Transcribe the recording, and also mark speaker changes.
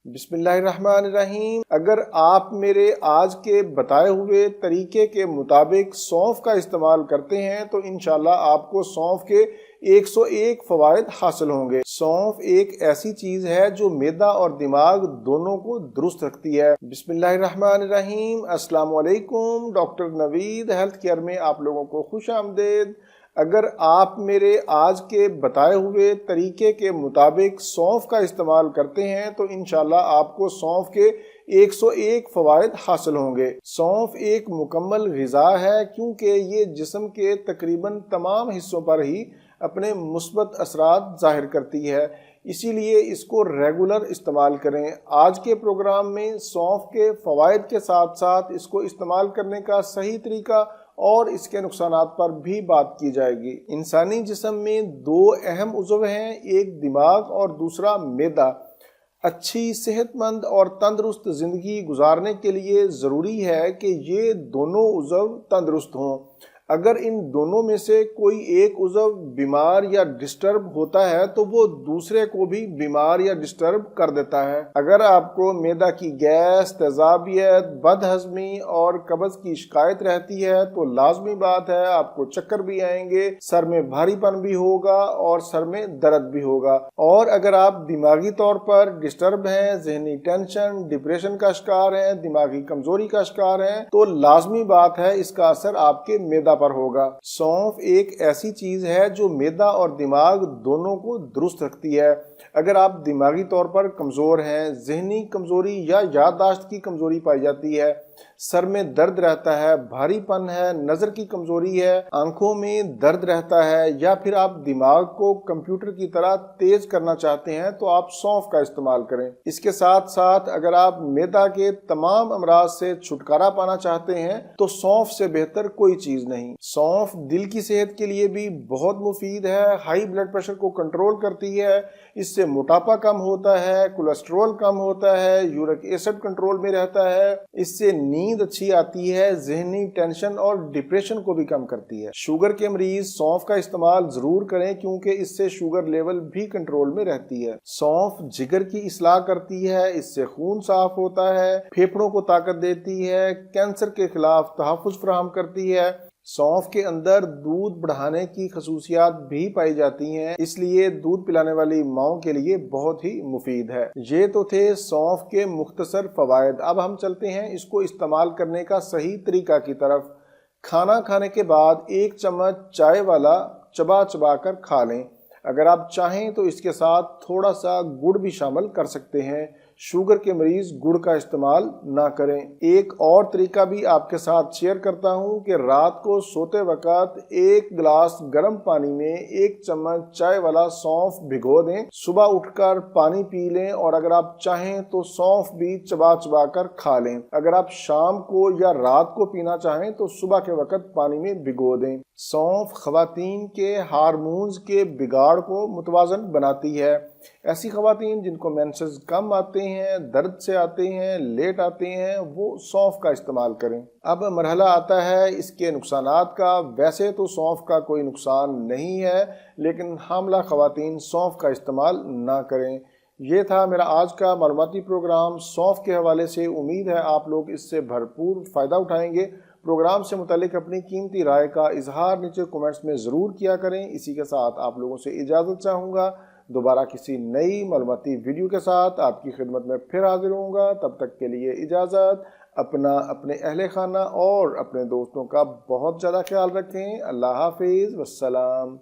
Speaker 1: बिस्मिल्लाहिर्रहमानिर्रहीम। अगर आप मेरे आज के बताए हुए तरीके के मुताबिक सौंफ का इस्तेमाल करते हैं तो इंशाल्लाह आपको सौंफ के 101 फवायद हासिल होंगे। सौंफ एक ऐसी चीज है जो मैदा और दिमाग दोनों को दुरुस्त रखती है। बिस्मिल्लाहिर्रहमानिर्रहीम। अस्सलाम वालेकुम। डॉक्टर नवीद हेल्थ केयर में आप लोगों को खुश आमदेद। अगर आप मेरे आज के बताए हुए तरीके के मुताबिक सौंफ का इस्तेमाल करते हैं तो इंशाल्लाह आपको सौंफ के 101 फवायद हासिल होंगे। सौंफ एक मुकम्मल ग़िज़ा है क्योंकि ये जिस्म के तकरीबन तमाम हिस्सों पर ही अपने मुस्बत असरात ज़ाहिर करती है, इसीलिए इसको रेगुलर इस्तेमाल करें। आज के प्रोग्राम में सौंफ के फ़वायद के साथ साथ इसको इस्तेमाल करने का सही तरीका और इसके नुकसानात पर भी बात की जाएगी। इंसानी जिस्म में दो अहम उज़व हैं, एक दिमाग और दूसरा मैदा। अच्छी सेहतमंद और तंदुरुस्त ज़िंदगी गुजारने के लिए ज़रूरी है कि ये दोनों उज़व तंदुरुस्त हों। अगर इन दोनों में से कोई एक उज़व बीमार या डिस्टर्ब होता है तो वो दूसरे को भी बीमार या डिस्टर्ब कर देता है। अगर आपको मैदा की गैस, तेज़ाबियत, बदहज़मी और कब्ज़ की शिकायत रहती है तो लाजमी बात है आपको चक्कर भी आएंगे, सर में भारीपन भी होगा और सर में दर्द भी होगा। और अगर आप दिमागी तौर पर डिस्टर्ब हैं, जहनी टेंशन, डिप्रेशन का शिकार हैं, दिमागी कमजोरी का शिकार हैं, तो लाजमी बात है इसका असर आपके मैदा पर होगा। सौंफ एक ऐसी चीज है जो मैदा और दिमाग दोनों को दुरुस्त रखती है। अगर आप दिमागी तौर पर कमजोर हैं, जहनी कमजोरी या याददाश्त की कमजोरी पाई जाती है, सर में दर्द रहता है, भारीपन है, नजर की कमजोरी है, आंखों में दर्द रहता है, या फिर आप दिमाग को कंप्यूटर की तरह तेज करना चाहते हैं तो आप सौंफ का इस्तेमाल करें। इसके साथ साथ अगर आप मैदा के तमाम अमराज से छुटकारा पाना चाहते हैं तो सौंफ से बेहतर कोई चीज नहीं। सौंफ दिल की सेहत के लिए भी बहुत मुफीद है, हाई ब्लड प्रेशर को कंट्रोल करती है, इससे मोटापा कम होता है, कोलेस्ट्रॉल कम होता है, यूरिक एसिड कंट्रोल में रहता है, इससे नींद अच्छी आती है, जहनी टेंशन और डिप्रेशन को भी कम करती है। शुगर के मरीज सौंफ का इस्तेमाल जरूर करें क्योंकि इससे शुगर लेवल भी कंट्रोल में रहती है। सौंफ जिगर की इस्लाह करती है, इससे खून साफ होता है, फेफड़ों को ताकत देती है, कैंसर के खिलाफ तहफ़्फ़ुज़ फराहम करती है। सौंफ के अंदर दूध बढ़ाने की खसूसियात भी पाई जाती हैं, इसलिए दूध पिलाने वाली माओं के लिए बहुत ही मुफीद है। ये तो थे सौंफ के मुख्तसर फवायद। अब हम चलते हैं इसको इस्तेमाल करने का सही तरीका की तरफ। खाना खाने के बाद 1 चम्मच चाय वाला चबा चबा कर खा लें। अगर आप चाहें तो इसके साथ थोड़ा सा गुड़ भी शामिल कर सकते हैं। शुगर के मरीज गुड़ का इस्तेमाल ना करें। एक और तरीका भी आपके साथ शेयर करता हूं कि रात को सोते वक्त 1 गिलास गर्म पानी में 1 चम्मच चाय वाला सौंफ भिगो दें, सुबह उठकर पानी पी लें और अगर आप चाहें तो सौंफ भी चबा चबा कर खा लें। अगर आप शाम को या रात को पीना चाहें तो सुबह के वक्त पानी में भिगो दें। सौंफ खवातीन के हार्मोन्स के बिगाड़ को मुतवाज़न बनाती है। ऐसी खवातीन जिनको मेंसेस कम आते हैं, दर्द से आते हैं, लेट आते हैं, वो सौंफ का इस्तेमाल करें। अब मरहला आता है इसके नुकसानात का। वैसे तो सौंफ का कोई नुकसान नहीं है, लेकिन हामला खवातीन सौंफ का इस्तेमाल ना करें। ये था मेरा आज का मालूमाती प्रोग्राम सौंफ के हवाले से। उम्मीद है आप लोग इससे भरपूर फ़ायदा उठाएंगे। प्रोग्राम से मुतालिक अपनी कीमती राय का इजहार नीचे कमेंट्स में ज़रूर किया करें। इसी के साथ आप लोगों से इजाज़त चाहूँगा। दोबारा किसी नई मालूमाती वीडियो के साथ आपकी खिदमत में फिर हाजिर होऊंगा। तब तक के लिए इजाज़त। अपना, अपने अहले खाना और अपने दोस्तों का बहुत ज़्यादा ख्याल रखें। अल्लाह हाफिज़, वस्सलाम।